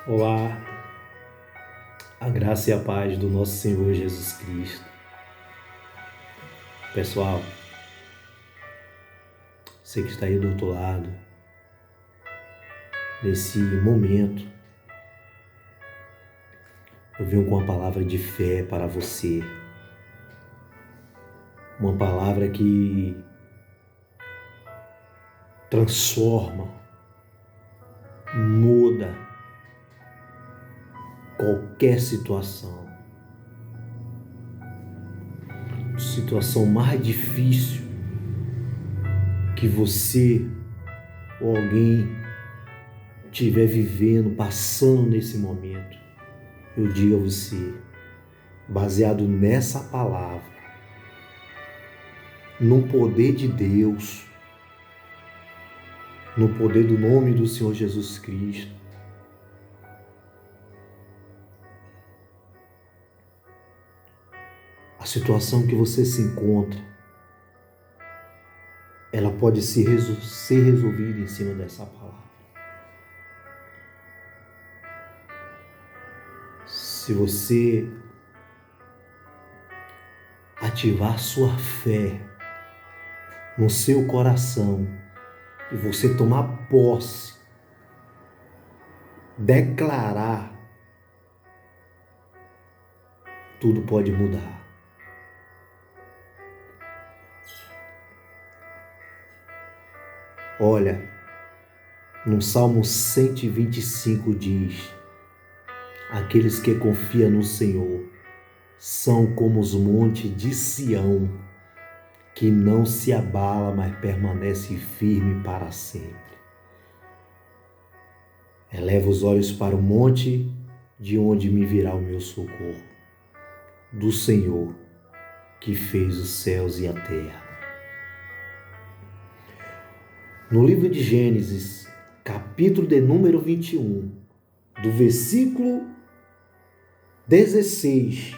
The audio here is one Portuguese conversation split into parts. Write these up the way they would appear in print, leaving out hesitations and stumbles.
Olá, a graça e a paz do nosso Senhor Jesus Cristo. Pessoal, você que está aí do outro lado, nesse momento, eu venho com uma palavra de fé para você. Uma palavra que transforma, muda qualquer situação. Situação mais difícil que você ou alguém estiver vivendo, passando nesse momento, eu digo a você, baseado nessa palavra, no poder de Deus, no poder do nome do Senhor Jesus Cristo, a situação que você se encontra, ela pode ser resolvida em cima dessa palavra. Se você ativar sua fé no seu coração e você tomar posse, declarar, tudo pode mudar. Olha, no Salmo 125 diz: aqueles que confiam no Senhor são como os montes de Sião, que não se abala, mas permanece firme para sempre. Eleva os olhos para o monte, de onde me virá o meu socorro, do Senhor, que fez os céus e a terra. No livro de Gênesis, capítulo de número 21, do versículo 16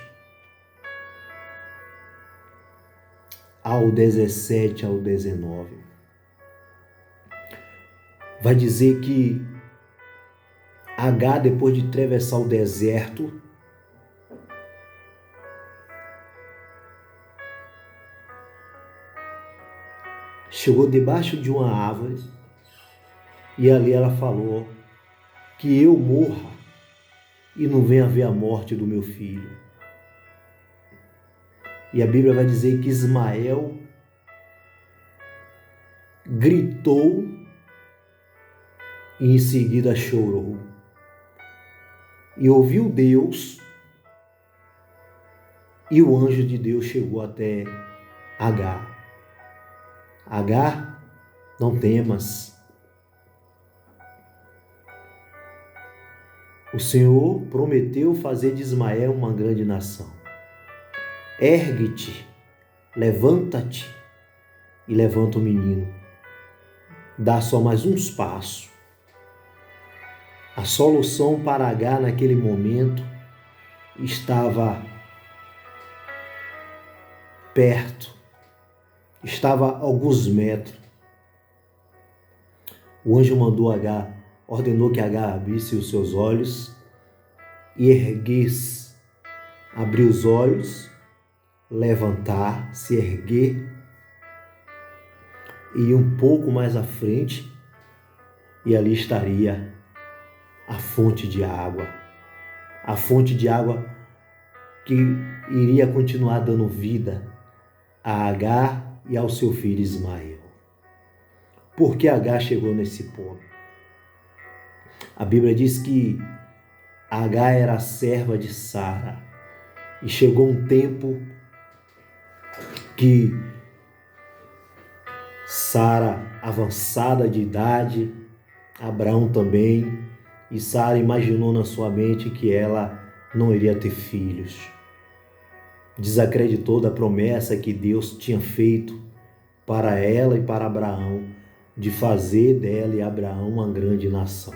ao 17 ao 19, vai dizer que Agar, depois de atravessar o deserto, chegou debaixo de uma árvore e ali ela falou: que eu morra e não venha ver a morte do meu filho. E a Bíblia vai dizer que Ismael gritou e em seguida chorou. E ouviu Deus, e o anjo de Deus chegou até Agar. Agar, não temas. O Senhor prometeu fazer de Ismael uma grande nação. Ergue-te, levanta-te e levanta o menino. Dá só mais uns passos. A solução para Agar naquele momento estava perto, estava a alguns metros. O anjo mandou Agar, ordenou que Agar abrisse os seus olhos e erguesse, abrir os olhos, levantar, se erguer e ir um pouco mais à frente, e ali estaria a fonte de água que iria continuar dando vida a Agar e ao seu filho Ismael. Por que Agar chegou nesse ponto? A Bíblia diz que Agar era a serva de Sara e chegou um tempo que Sara, avançada de idade, Abraão também, e Sara imaginou na sua mente que ela não iria ter filhos. Desacreditou da promessa que Deus tinha feito para ela e para Abraão, de fazer dela e Abraão uma grande nação.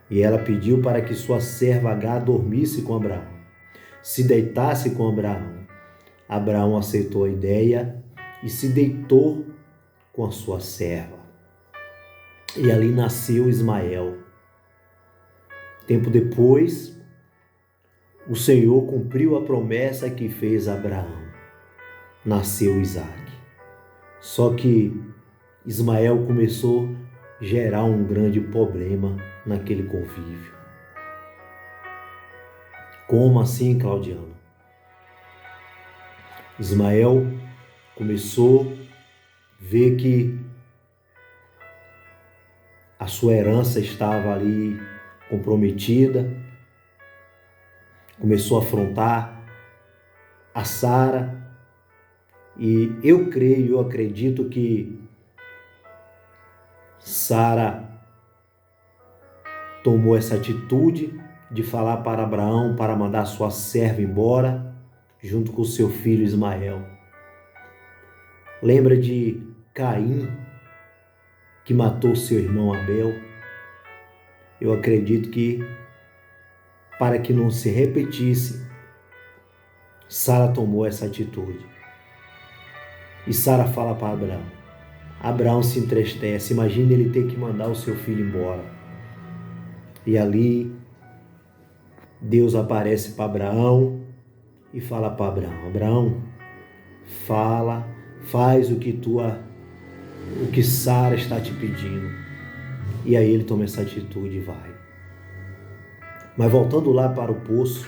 E ela pediu para que sua serva Agar dormisse com Abraão, se deitasse com Abraão. Abraão aceitou a ideia e se deitou com a sua serva. E ali nasceu Ismael. Tempo depois, o Senhor cumpriu a promessa que fez a Abraão. Nasceu Isaque. Só que Ismael começou a gerar um grande problema naquele convívio. Como assim, Claudiano? Ismael começou a ver que a sua herança estava ali comprometida, começou a afrontar a Sara, e eu acredito que Sara tomou essa atitude de falar para Abraão para mandar sua serva embora, junto com seu filho Ismael. Lembra de Caim, que matou seu irmão Abel? Eu acredito que, para que não se repetisse, Sara tomou essa atitude. E Sara fala para Abraão. Abraão se entristece, imagina ele ter que mandar o seu filho embora. E ali, Deus aparece para Abraão e fala para Abraão: Abraão, faz o que Sara está te pedindo. E aí ele toma essa atitude e vai. Mas voltando lá para o poço,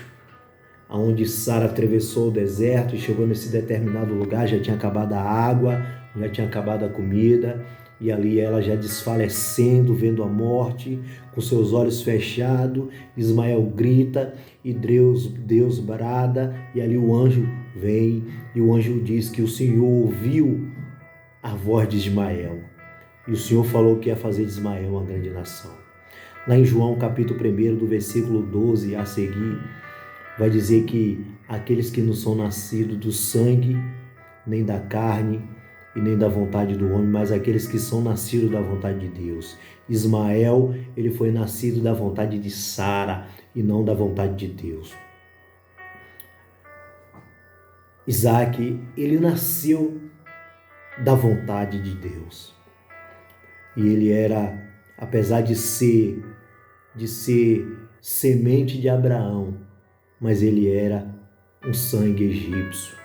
onde Sara atravessou o deserto e chegou nesse determinado lugar, já tinha acabado a água, já tinha acabado a comida, e ali ela já desfalecendo, vendo a morte, com seus olhos fechados. Ismael grita e Deus brada, e ali o anjo vem, e o anjo diz que o Senhor ouviu a voz de Ismael, e o Senhor falou que ia fazer de Ismael uma grande nação. Lá em João capítulo 1, do versículo 12 a seguir, vai dizer que aqueles que não são nascidos do sangue, nem da carne e nem da vontade do homem, mas aqueles que são nascidos da vontade de Deus. Ismael, ele foi nascido da vontade de Sara e não da vontade de Deus. Isaque, ele nasceu da vontade de Deus. E ele era, apesar de ser semente de Abraão, mas ele era um sangue egípcio.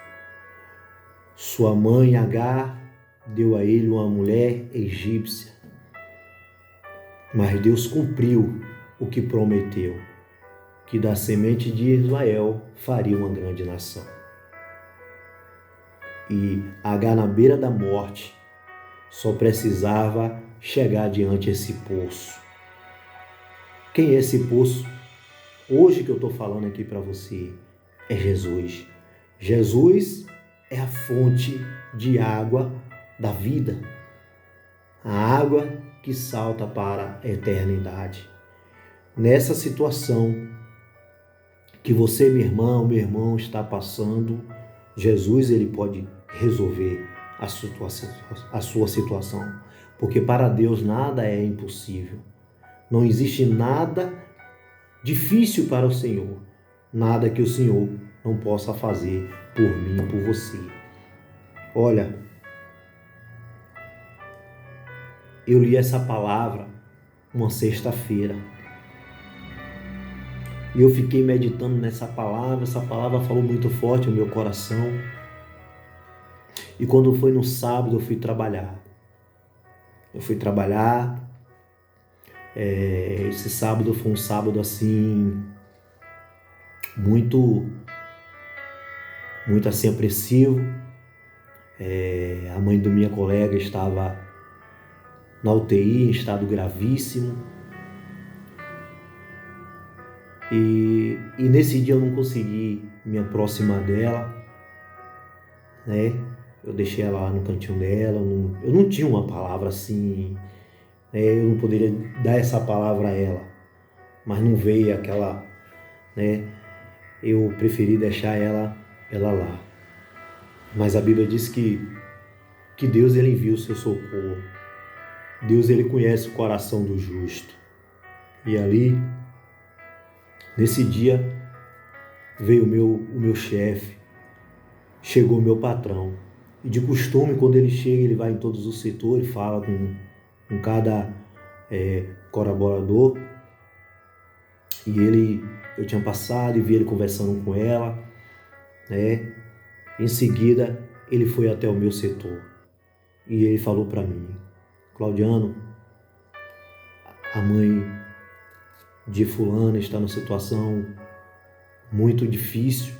Sua mãe, Agar, deu a ele uma mulher egípcia. Mas Deus cumpriu o que prometeu, que da semente de Israel faria uma grande nação. E Agar, na beira da morte, só precisava chegar diante desse poço. Quem é esse poço? Hoje que eu estou falando aqui para você é Jesus. Jesus é a fonte de água da vida, a água que salta para a eternidade. Nessa situação que você, meu irmão, está passando, Jesus, ele pode resolver a sua situação, porque para Deus nada é impossível. Não existe nada difícil para o Senhor, nada que o Senhor não possa fazer por mim e por você. Olha, eu li essa palavra uma sexta-feira e eu fiquei meditando nessa palavra. Essa palavra falou muito forte no meu coração. E quando foi no sábado, eu fui trabalhar. Esse sábado foi um sábado assim, muito assim apreensivo. A mãe da minha colega estava na UTI, em estado gravíssimo. E nesse dia eu não consegui me aproximar dela, né? Eu deixei ela lá no cantinho dela, eu não tinha uma palavra assim, né? Eu não poderia dar essa palavra a ela, mas não veio aquela, né? Eu preferi deixar ela lá. Mas a Bíblia diz que Deus, ele envia o seu socorro. Deus, ele conhece o coração do justo. E ali, nesse dia, veio o meu chefe, chegou o meu patrão. E de costume, quando ele chega, ele vai em todos os setores, fala com cada colaborador. eu tinha passado e vi ele conversando com ela, né? Em seguida, ele foi até o meu setor e ele falou para mim: Claudiano, a mãe de fulana está numa situação muito difícil,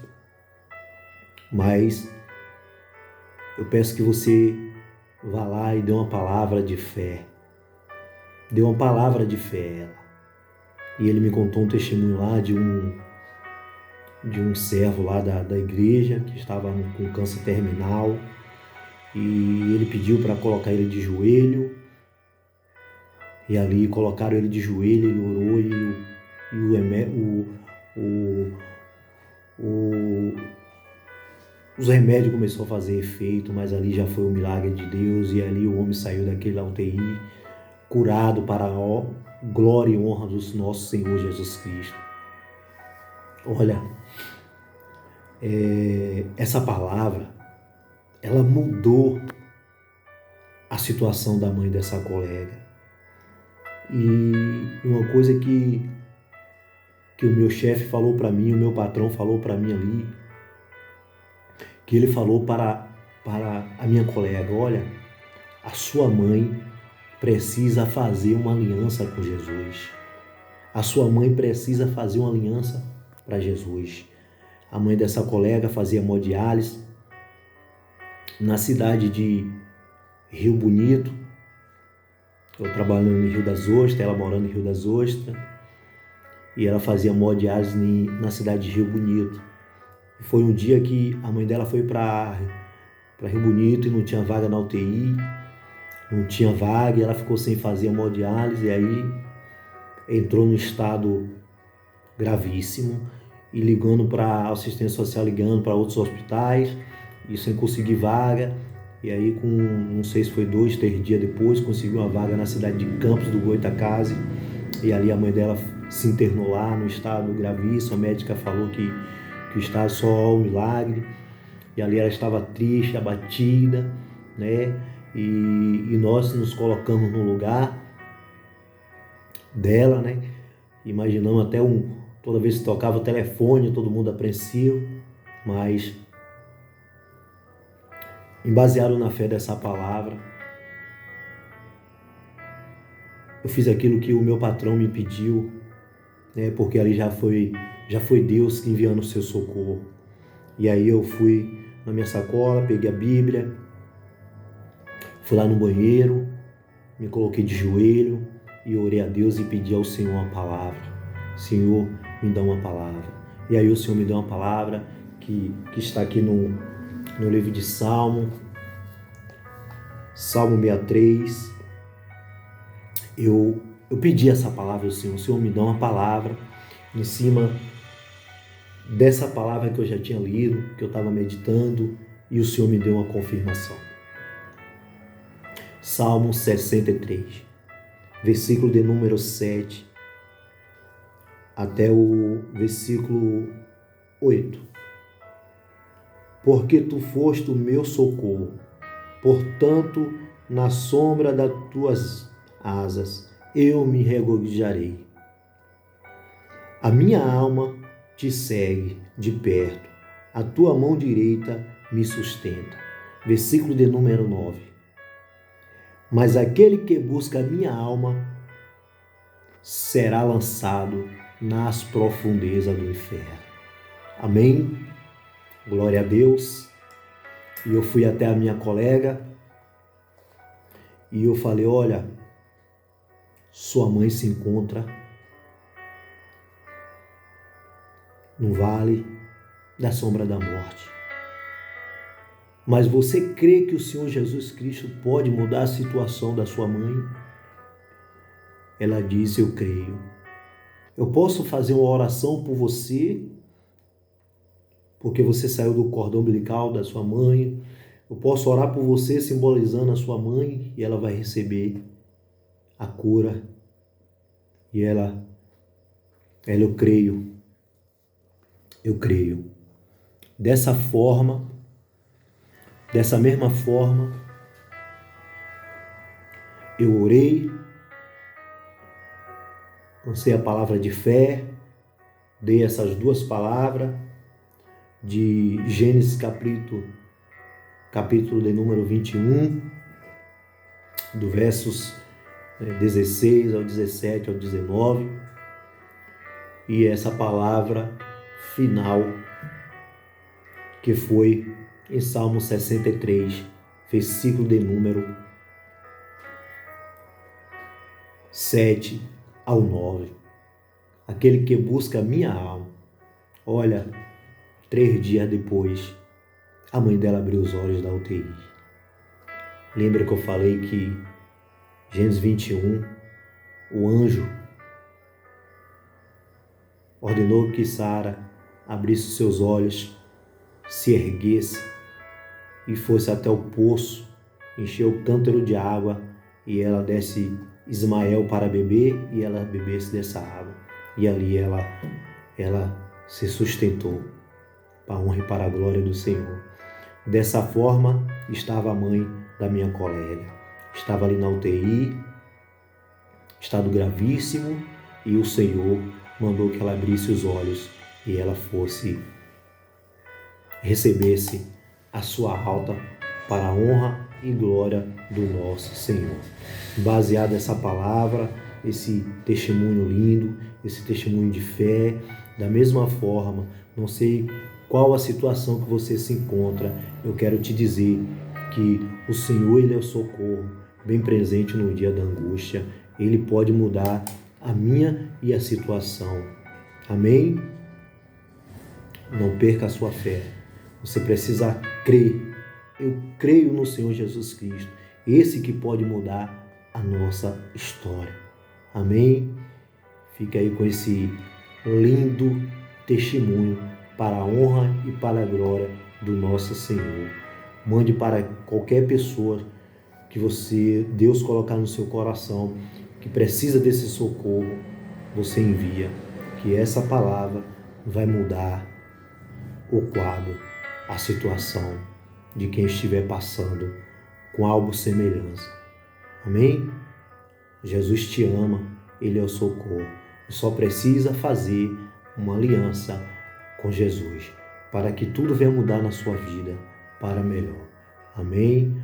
mas eu peço que você vá lá e dê uma palavra de fé. Dê uma palavra de fé a ela. E ele me contou um testemunho lá de um servo lá da igreja que estava com câncer terminal, e ele pediu para colocar ele de joelho, e ali colocaram ele de joelho, ele orou os remédios começou a fazer efeito, mas ali já foi um milagre de Deus, e ali o homem saiu daquele UTI curado para a glória e honra do nosso Senhor Jesus Cristo. Olha, essa palavra, ela mudou a situação da mãe dessa colega. E uma coisa que o meu chefe falou para mim, o meu patrão falou para mim ali, que ele falou para a minha colega: olha, a sua mãe precisa fazer uma aliança com Jesus. A sua mãe precisa fazer uma aliança para Jesus. A mãe dessa colega fazia hemodiálise na cidade de Rio Bonito. Eu trabalhando em Rio das Ostras, ela morando em Rio das Ostras, e ela fazia hemodiálise na cidade de Rio Bonito. E foi um dia que a mãe dela foi para Rio Bonito e não tinha vaga na UTI, não tinha vaga, e ela ficou sem fazer hemodiálise, e aí entrou num estado gravíssimo, e ligando para a assistência social, ligando para outros hospitais, e sem conseguir vaga. E aí, não sei se foi 2, 3 dias depois, conseguiu uma vaga na cidade de Campos do Goitacazes, e ali a mãe dela se internou lá no estado gravíssimo. A médica falou que o estado só um milagre, e ali ela estava triste, abatida, né? E nós nos colocamos no lugar dela, né? Imaginamos até toda vez que tocava o telefone, todo mundo apreensivo, mas baseado na fé dessa palavra, eu fiz aquilo que o meu patrão me pediu, né? Porque ali já foi Deus enviando o seu socorro. E aí eu fui na minha sacola, peguei a Bíblia, fui lá no banheiro, me coloquei de joelho e orei a Deus e pedi ao Senhor uma palavra. Senhor, me dá uma palavra. E aí o Senhor me deu uma palavra que está aqui no livro de Salmo 63. Eu pedi essa palavra ao Senhor. O Senhor me dá uma palavra em cima dessa palavra que eu já tinha lido, que eu estava meditando, e o Senhor me deu uma confirmação. Salmo 63, versículo de número 7 até o versículo 8. Porque tu foste o meu socorro, portanto, na sombra das tuas asas eu me regozijarei. A minha alma te segue de perto, a tua mão direita me sustenta. Versículo de número 9. Mas aquele que busca a minha alma será lançado nas profundezas do inferno. Amém? Glória a Deus. E eu fui até a minha colega e eu falei: olha, sua mãe se encontra no vale da sombra da morte. Mas você crê que o Senhor Jesus Cristo pode mudar a situação da sua mãe? Ela disse: eu creio. Eu posso fazer uma oração por você, porque você saiu do cordão umbilical da sua mãe. Eu posso orar por você simbolizando a sua mãe, e ela vai receber a cura. E ela eu creio. Eu creio. Dessa mesma forma, eu orei, lancei a palavra de fé, dei essas duas palavras de Gênesis capítulo de número 21, do versos 16 ao 17 ao 19, e essa palavra final que foi em Salmo 63, versículo de número 7 ao 9. Aquele que busca a minha alma. Olha, 3 dias depois, a mãe dela abriu os olhos da UTI. Lembra que eu falei que Gênesis 21, o anjo ordenou que Sara abrisse os seus olhos, se erguesse e fosse até o poço, encheu o cântaro de água e ela desse Ismael para beber e ela bebesse dessa água. E ali ela se sustentou para a honra e para a glória do Senhor. Dessa forma estava a mãe da minha colega. Estava ali na UTI, estado gravíssimo, e o Senhor mandou que ela abrisse os olhos e ela recebesse a sua alta para a honra e glória do nosso Senhor. Baseado nessa palavra, esse testemunho lindo, esse testemunho de fé, da mesma forma, não sei qual a situação que você se encontra, eu quero te dizer que o Senhor, Ele é o socorro, bem presente no dia da angústia. Ele pode mudar a minha e a situação. Amém? Não perca a sua fé. Você precisa crer. Eu creio no Senhor Jesus Cristo, esse que pode mudar a nossa história. Amém? Fica aí com esse lindo testemunho para a honra e para a glória do nosso Senhor. Mande para qualquer pessoa que Deus colocar no seu coração, que precisa desse socorro, você envia, que essa palavra vai mudar o quadro, a situação de quem estiver passando com algo semelhante. Amém? Jesus te ama, Ele é o socorro. Só precisa fazer uma aliança com Jesus para que tudo venha mudar na sua vida para melhor. Amém?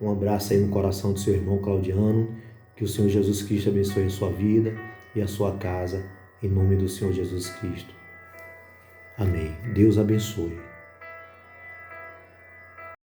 Um abraço aí no coração do seu irmão Claudiano. Que o Senhor Jesus Cristo abençoe a sua vida e a sua casa, em nome do Senhor Jesus Cristo. Amém. Deus abençoe.